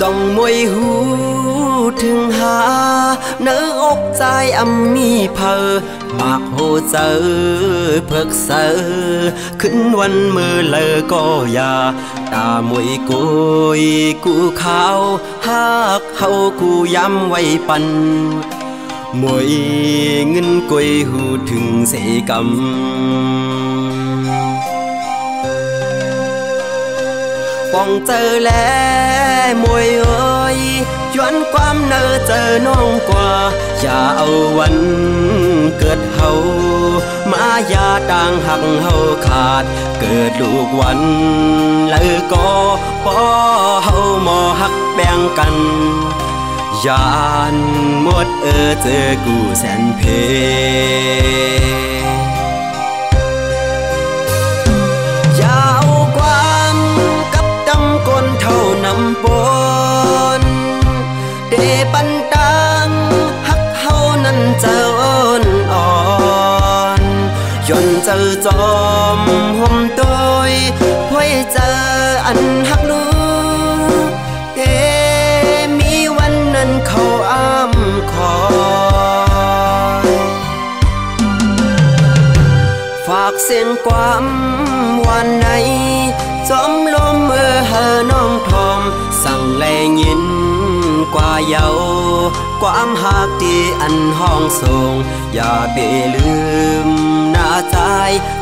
จ้องมวยหูถึงหาเนื้ออกใจมีเพอมากโหเจอเพิกเสอขึ้นวันมือเลอก็อย่าตามวยกุยกูขาวหักเฮากูย้ำไว้ปันมวยเงินกุยหูถึงเสกำป้องเจอแล้วมวยเอ้ยย้อนความเนอเจอน้องกว่าอย่าเอาวันเกิดเฮามาอย่าต่างหักเฮาขาดเกิดลูกวันแล้วก็พอเฮาหมอหักแบ่งกันยานหมดเจอกูแสนเพอย่าเอาความกับดำก้นเท่านำปนเดปันตังหักเฮานั้นเจออ่อนย้อนเจอจอมห่มโดยพ่อยเจออันหักลูมีวันนั้นเขาอ้ำคอยฝากเสียงความวันไหนจอมลมเฮน้องทอมสั่งแลยินกว่าเยาความหักที่อันห้องส่งอย่าไปลืมหน้าใจ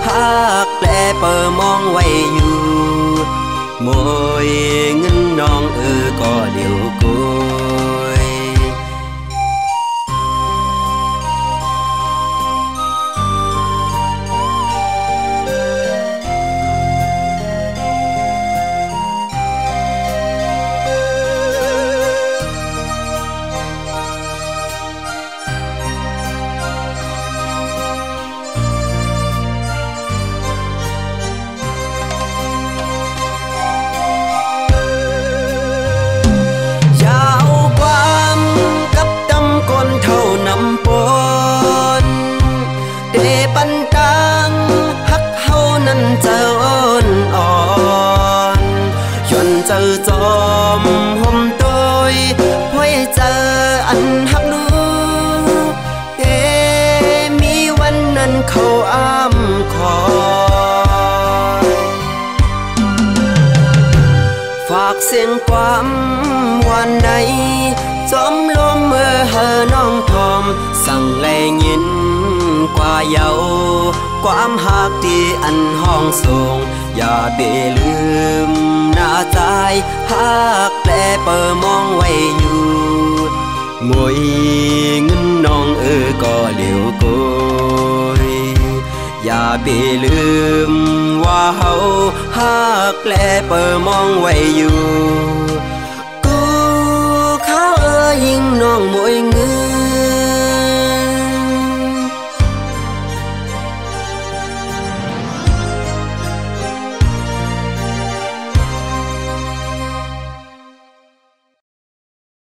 หักแปลเปิดมองไว้อยู่มวยเงินน้องก็เดียวกุยเจออ่อนย้อนเจอจอมห่มโดยพ่อยเจออันหักลูมีวันนั้นเขาอ้ำคอยฝากเสียงความวันไหนจอมลมเฮน้องทอมสั่งแลยินกว่าเยาความหักที่อันห้องส่งอย่าไปลืมหน้าใจหักแปลเปิดมองไว้อยู่มวยเงินน้องก็เลี้ยวกุยอย่าไปลืมว่าเฮาหักแปลเปิดมองไว้อยู่